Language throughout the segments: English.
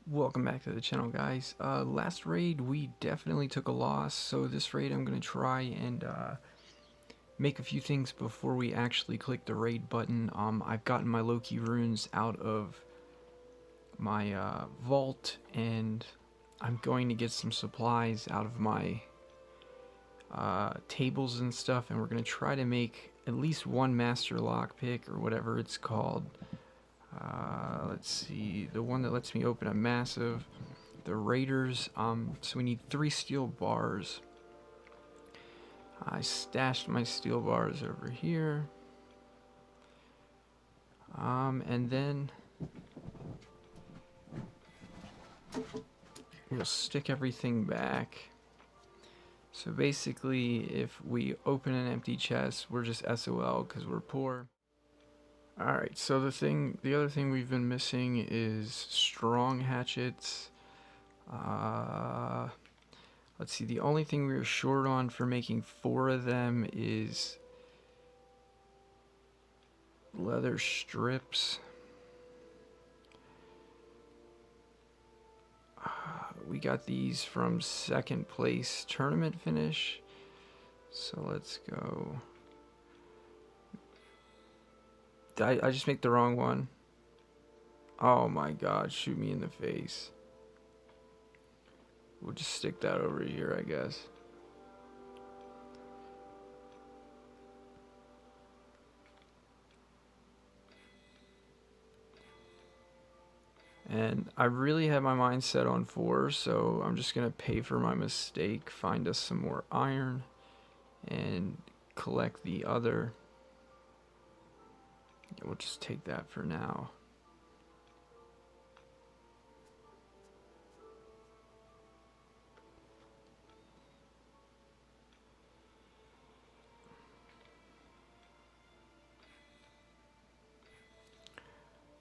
Welcome back to the channel, guys. Last raid we definitely took a loss, so this raid I'm gonna try and make a few things before we actually click the raid button. I've gotten my Loki runes out of my vault, and I'm going to get some supplies out of my tables and stuff, and we're gonna try to make at least one master lockpick or whatever it's called. Let's see, the one that lets me open a massive. The Raiders, so we need 3 steel bars. I stashed my steel bars over here. And then we'll stick everything back. So basically, if we open an empty chest, we're just SOL because we're poor. Alright, so the other thing we've been missing is strong hatchets. Let's see, the only thing we were short on for making 4 of them is leather strips. We got these from second place tournament finish. So let's go. I just make the wrong one. Oh my god, shoot me in the face. We'll just stick that over here, I guess. And I really had my mind set on 4, so I'm just going to pay for my mistake, find us some more iron, and collect the other. We'll just take that for now.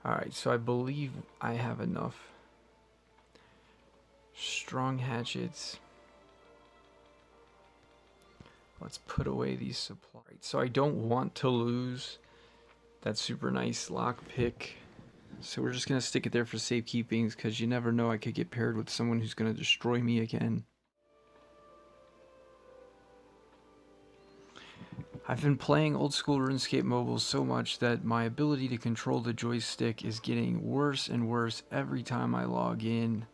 Alright, so I believe I have enough strong hatchets. Let's put away these supplies. So I don't want to lose that super nice lockpick. So we're just going to stick it there for safekeeping because you never know, I could get paired with someone who's going to destroy me again. I've been playing old school RuneScape Mobile so much that my ability to control the joystick is getting worse and worse every time I log in.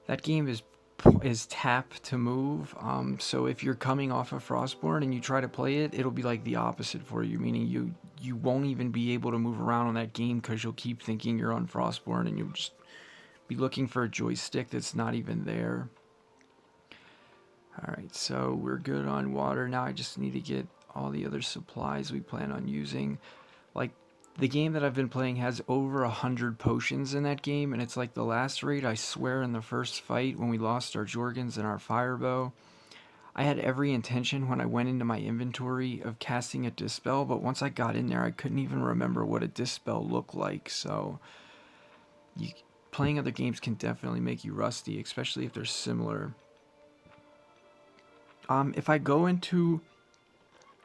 That game is tap to move, so if you're coming off of Frostborn and you try to play it, it'll be like the opposite for you, meaning you won't even be able to move around on that game because you'll keep thinking you're on Frostborn and you'll just be looking for a joystick that's not even there. Alright, so we're good on water. Now I just need to get all the other supplies we plan on using. Like, the game that I've been playing has over 100 potions in that game, and it's like the last raid, I swear, in the first fight when we lost our Jorgens and our Firebow. I had every intention when I went into my inventory of casting a Dispel, but once I got in there, I couldn't even remember what a Dispel looked like, so playing other games can definitely make you rusty, especially if they're similar. If I go into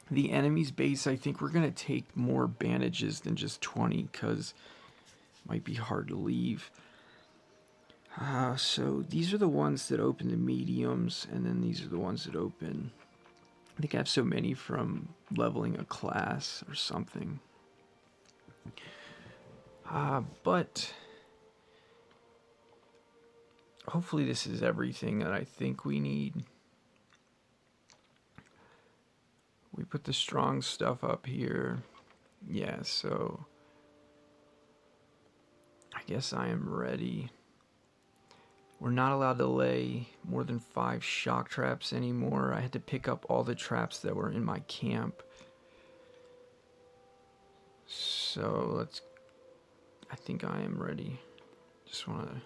the enemy's base, I think we're going to take more bandages than just 20 because it might be hard to leave. So these are the ones that open the mediums, and then these are the ones that open. I think I have so many from leveling a class or something. But hopefully this is everything that I think we need. We put the strong stuff up here. Yeah, so I guess I am ready. We're not allowed to lay more than 5 shock traps anymore. I had to pick up all the traps that were in my camp. So I think I am ready. Just want to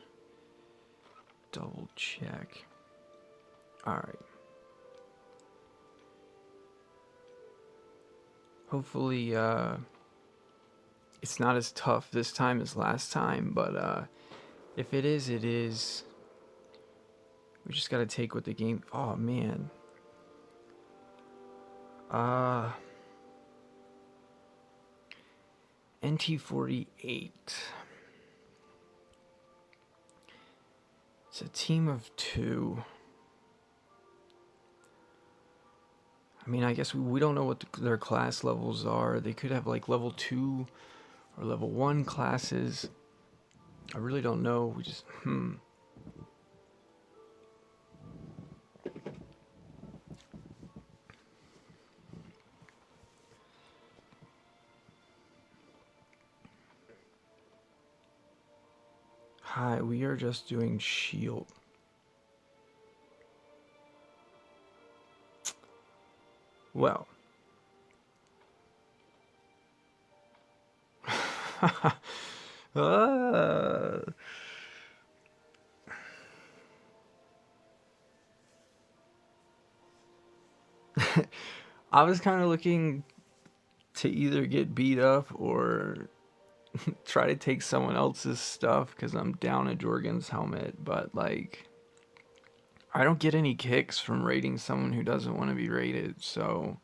double check. Alright. Hopefully, it's not as tough this time as last time, but if it is, it is. We just gotta take what the game. Oh man. NT48. It's a team of 2. I mean, I guess we don't know what their class levels are. They could have like level 2 or level 1 classes. I really don't know. We just, Hi, we are just doing shield. Well. uh, I was kind of looking to either get beat up or try to take someone else's stuff because I'm down a Jorgen's helmet, but like I don't get any kicks from raiding someone who doesn't want to be raided, so.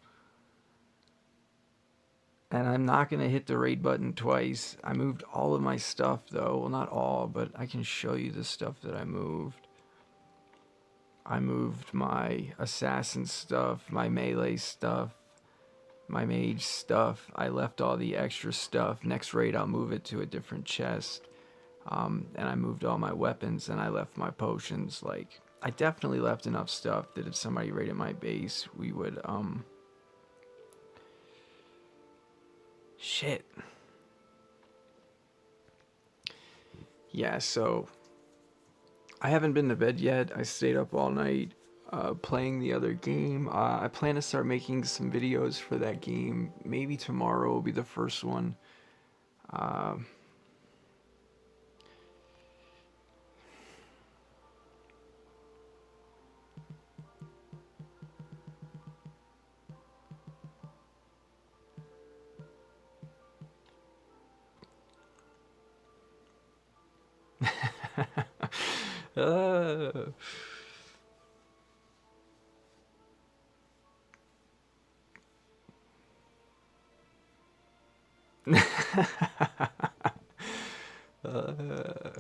And I'm not going to hit the raid button twice. I moved all of my stuff though. Well, not all, but I can show you the stuff that I moved. I moved my assassin stuff, my melee stuff, my mage stuff. I left all the extra stuff. Next raid, I'll move it to a different chest. And I moved all my weapons and I left my potions. Like, I definitely left enough stuff that if somebody raided my base, we would, shit. Yeah, so I haven't been to bed yet. I stayed up all night playing the other game. I plan to start making some videos for that game. Maybe tomorrow will be the first one. uh, uh,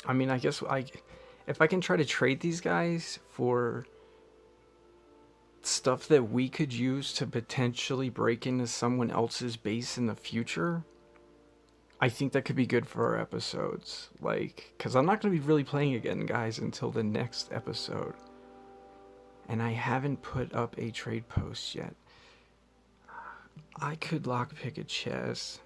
I mean, I guess if I can try to trade these guys for stuff that we could use to potentially break into someone else's base in the future, I think that could be good for our episodes. Like, because I'm not going to be really playing again, guys, until the next episode. And I haven't put up a trade post yet. I could lockpick a chest.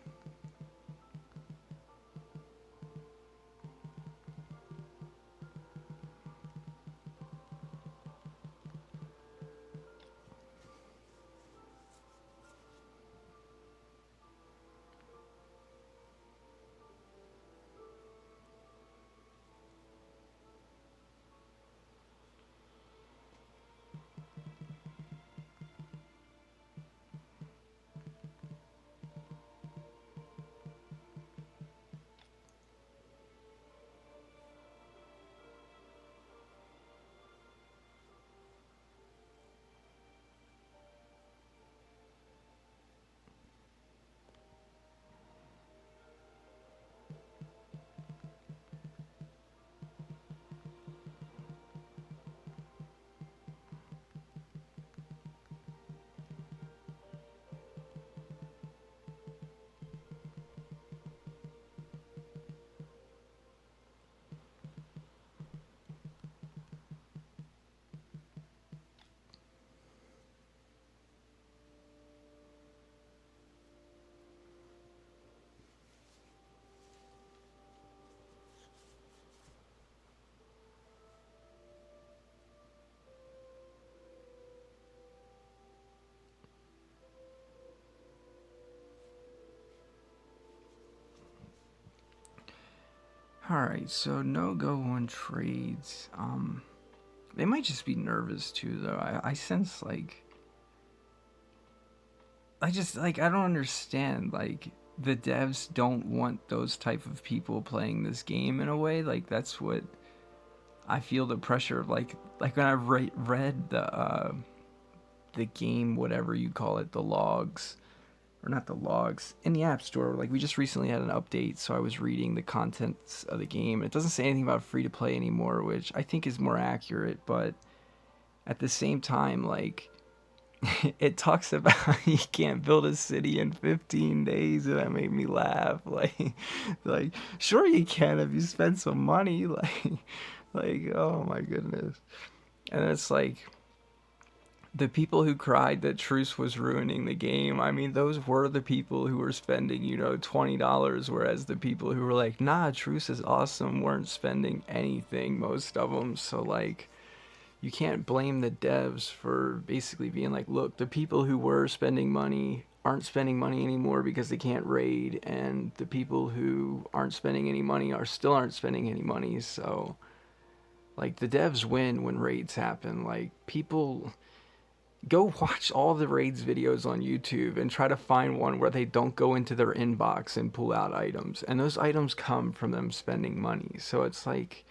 Alright, so no go on trades. They might just be nervous too, though. I sense, like, I don't understand. Like, the devs don't want those type of people playing this game in a way. Like, that's what I feel the pressure of. Like when I read the game, whatever you call it, the logs, or not the logs, in the App Store. Like, we just recently had an update, so I was reading the contents of the game. It doesn't say anything about free to play anymore, which I think is more accurate, but at the same time, like, it talks about you can't build a city in 15 days, and that made me laugh. Like, sure you can if you spend some money. Like, oh my goodness. And it's like, the people who cried that Truce was ruining the game, I mean, those were the people who were spending, $20, whereas the people who were like, nah, Truce is awesome, weren't spending anything, most of them. So, like, you can't blame the devs for basically being like, look, the people who were spending money aren't spending money anymore because they can't raid, and the people who aren't spending any money aren't spending any money. So like the devs win when raids happen. Like people go watch all the raids videos on YouTube and try to find one where they don't go into their inbox and pull out items, and those items come from them spending money. So it's like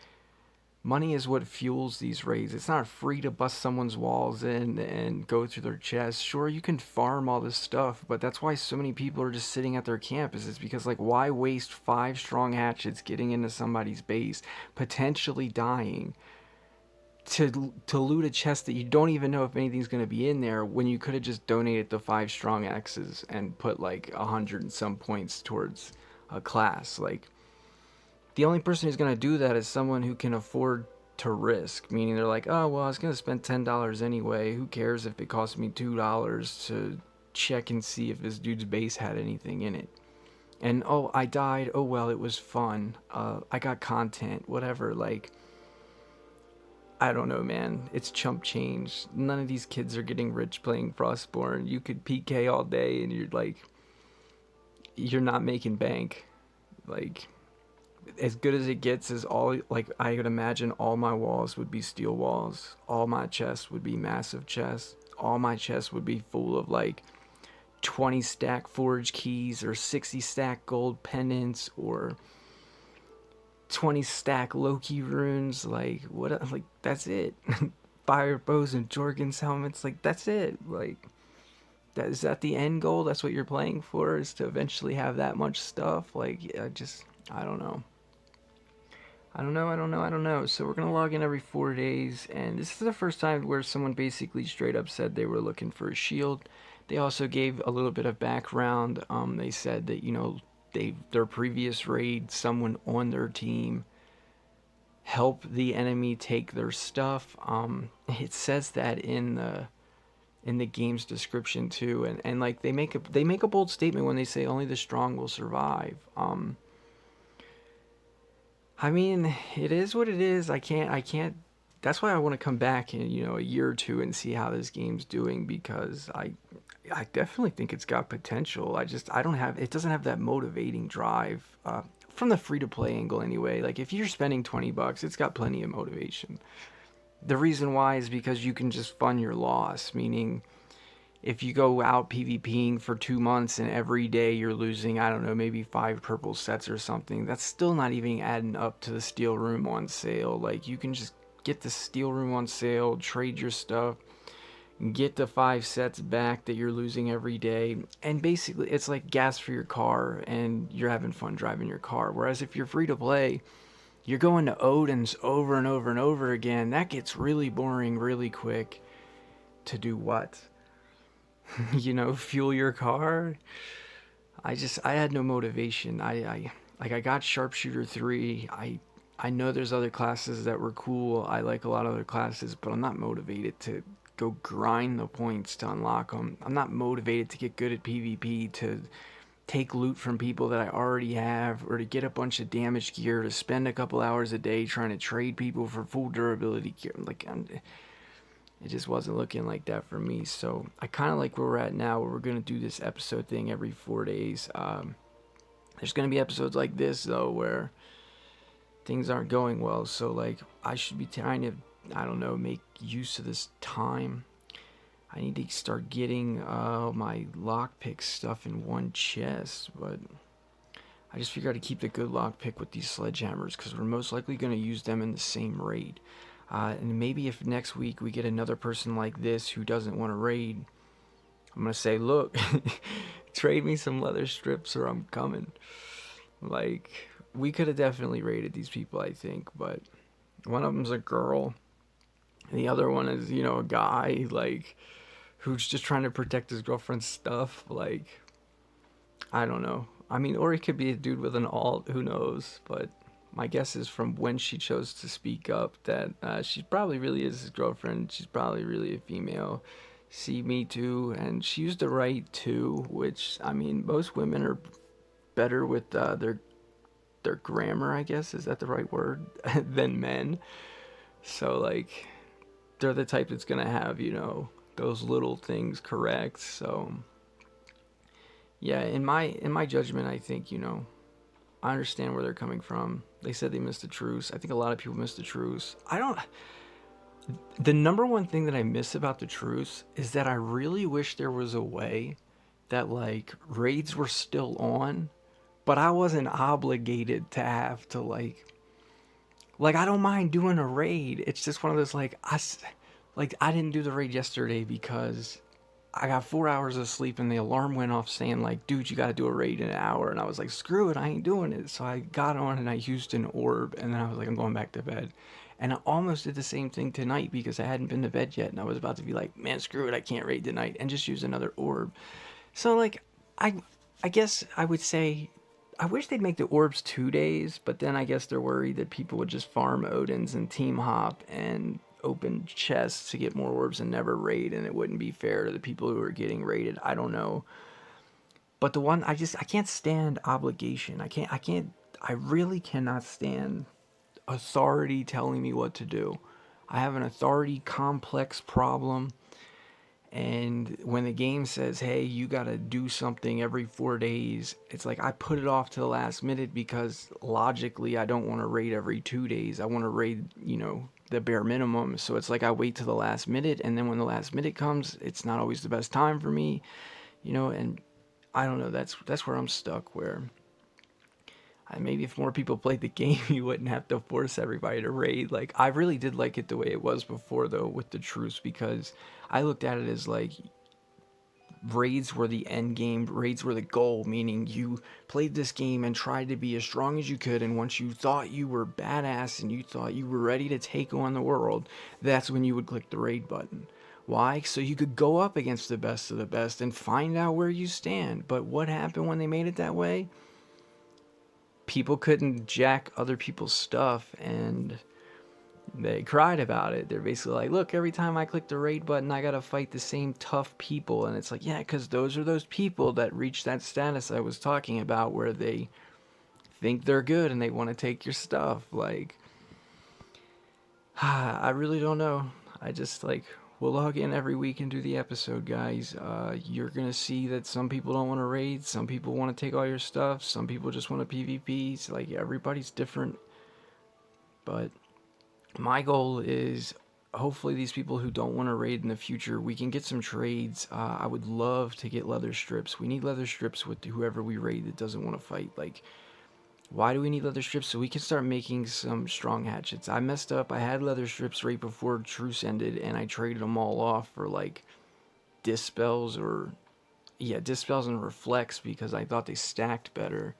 money is what fuels these raids. It's not free to bust someone's walls in and go through their chests. Sure, you can farm all this stuff, but that's why so many people are just sitting at their camp. It's because, like, why waste 5 strong hatchets getting into somebody's base, potentially dying, to loot a chest that you don't even know if anything's going to be in there, when you could have just donated the 5 strong axes and put like 100 and some points towards a class. Like, the only person who's going to do that is someone who can afford to risk, meaning they're like, oh, well, I was going to spend $10 anyway. Who cares if it costs me $2 to check and see if this dude's base had anything in it? And, oh, I died. Oh, well, it was fun. I got content, whatever. Like, I don't know, man. It's chump change. None of these kids are getting rich playing Frostborn. You could PK all day and you're like, you're not making bank. Like, as good as it gets is all, like, I could imagine all my walls would be steel walls. All my chests would be massive chests. All my chests would be full of like 20 stack forge keys or 60 stack gold pendants or 20 stack Loki runes. Like, what? Like, that's it. Fire bows and Jorgen's helmets. Like, that's it. Like, is that the end goal? That's what you're playing for, is to eventually have that much stuff? Like, I don't know. I don't know. So we're gonna log in every 4 days, and this is the first time where someone basically straight up said they were looking for a shield. They also gave a little bit of background. They said that, you know, their previous raid, someone on their team helped the enemy take their stuff. It says that in the game's description too, and like they make a bold statement when they say only the strong will survive. I mean, it is what it is. I can't. That's why I want to come back in, you know, a year or two and see how this game's doing, because I definitely think it's got potential. I don't have, it doesn't have that motivating drive, from the free to play angle anyway. Like, if you're spending $20, it's got plenty of motivation. The reason why is because you can just fund your loss, meaning if you go out PvPing for 2 months and every day you're losing, I don't know, maybe 5 purple sets or something, that's still not even adding up to the steel room on sale. Like, you can just get the steel room on sale, trade your stuff, get the 5 sets back that you're losing every day, and basically it's like gas for your car and you're having fun driving your car. Whereas if you're free to play, you're going to Odin's over and over and over again. That gets really boring really quick. To do what? You know, fuel your car. I had no motivation. I got Sharpshooter 3. I know there's other classes that were cool. I like a lot of other classes, but I'm not motivated to go grind the points to unlock them. I'm not motivated to get good at PvP, to take loot from people that I already have, or to get a bunch of damage gear, to spend a couple hours a day trying to trade people for full durability gear. Like, it just wasn't looking like that for me. So I kind of like where we're at now, where we're going to do this episode thing every 4 days. There's going to be episodes like this, though, where things aren't going well. So, like, I should be trying to, I don't know, make use of this time. I need to start getting my lockpick stuff in one chest, but I just figured I'd keep the good lockpick with these sledgehammers, because we're most likely going to use them in the same raid. And maybe if next week we get another person like this who doesn't want to raid, I'm going to say, look, trade me some leather strips or I'm coming. Like, we could have definitely raided these people, I think, but one of them's a girl, and the other one is, you know, a guy, like, who's just trying to protect his girlfriend's stuff. Like, I don't know. I mean, or it could be a dude with an alt, who knows, but my guess is from when she chose to speak up that she probably really is his girlfriend. She's probably really a female. See, me too. And she used the right too, which, I mean, most women are better with their grammar, I guess. Is that the right word? Than men. So, like, they're the type that's gonna have, those little things correct. So yeah, in my judgment, I think, I understand where they're coming from. They said they missed the truce. I think a lot of people missed the truce. I don't. The number one thing that I miss about the truce is that I really wish there was a way that like raids were still on, but I wasn't obligated to have to like I don't mind doing a raid. It's just one of those like I didn't do the raid yesterday because I got 4 hours of sleep and the alarm went off saying like, dude, you got to do a raid in an hour. And I was like, screw it, I ain't doing it. So I got on and I used an orb and then I was like, I'm going back to bed. And I almost did the same thing tonight because I hadn't been to bed yet and I was about to be like, man, screw it, I can't raid tonight, and just use another orb. So like, I I guess I would say I wish they'd make the orbs 2 days, but then I guess they're worried that people would just farm Odins and team hop and open chests to get more orbs and never raid, and it wouldn't be fair to the people who are getting raided. I don't know. But the one I can't stand obligation. I really cannot stand authority telling me what to do. I have an authority complex problem, and when the game says, hey, you gotta do something every 4 days, it's like I put it off to the last minute because logically I don't want to raid every 2 days. I want to raid, the bare minimum. So it's like I wait to the last minute, and then when the last minute comes, it's not always the best time for me, and I don't know. That's where I'm stuck. Where maybe if more people played the game, you wouldn't have to force everybody to raid. Like I really did like it the way it was before, though, with the truce, because I looked at it as like raids were the end game, raids were the goal, meaning you played this game and tried to be as strong as you could, and once you thought you were badass and you thought you were ready to take on the world, that's when you would click the raid button. Why? So you could go up against the best of the best and find out where you stand. But what happened when they made it that way? People couldn't jack other people's stuff, and they cried about it. They're basically like, look, every time I click the raid button, I gotta fight the same tough people. And it's like, yeah, because those are those people that reach that status I was talking about where they think they're good and they want to take your stuff. Like, I really don't know. I just like, we'll log in every week and do the episode, guys. You're gonna see that some people don't want to raid, some people want to take all your stuff, some people just want to PvP. So, like, everybody's different. But my goal is hopefully these people who don't want to raid in the future, we can get some trades. I would love to get leather strips. We need leather strips with whoever we raid that doesn't want to fight. Like, why do we need leather strips? So we can start making some strong hatchets. I messed up. I had leather strips right before truce ended, and I traded them all off for like dispels dispels and reflects because I thought they stacked better.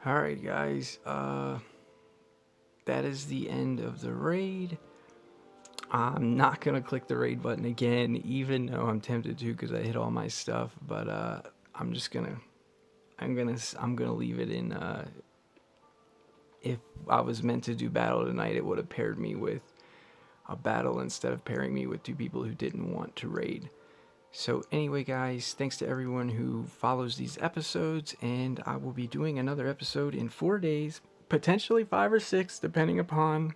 All right, guys. That is the end of the raid. I'm not gonna click the raid button again, even though I'm tempted to because I hit all my stuff. But I'm just gonna, I'm gonna leave it in. If I was meant to do battle tonight, it would have paired me with a battle instead of pairing me with two people who didn't want to raid. So anyway, guys, thanks to everyone who follows these episodes, and I will be doing another episode in 4 days, potentially 5 or 6, depending upon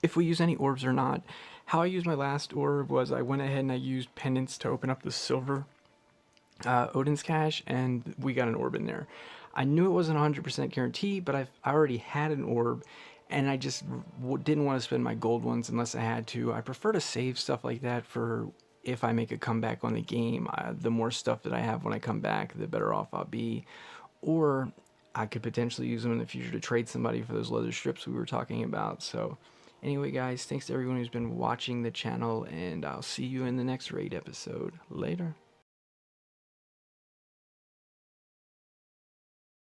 if we use any orbs or not. How I used my last orb was I went ahead and I used pendants to open up the silver Odin's cache, and we got an orb in there. I knew it wasn't 100% guaranteed, but I already had an orb, and I just didn't want to spend my gold ones unless I had to. I prefer to save stuff like that for if I make a comeback on the game. The more stuff that I have when I come back, the better off I'll be. Or I could potentially use them in the future to trade somebody for those leather strips we were talking about. So, anyway, guys, thanks to everyone who's been watching the channel, and I'll see you in the next raid episode. Later.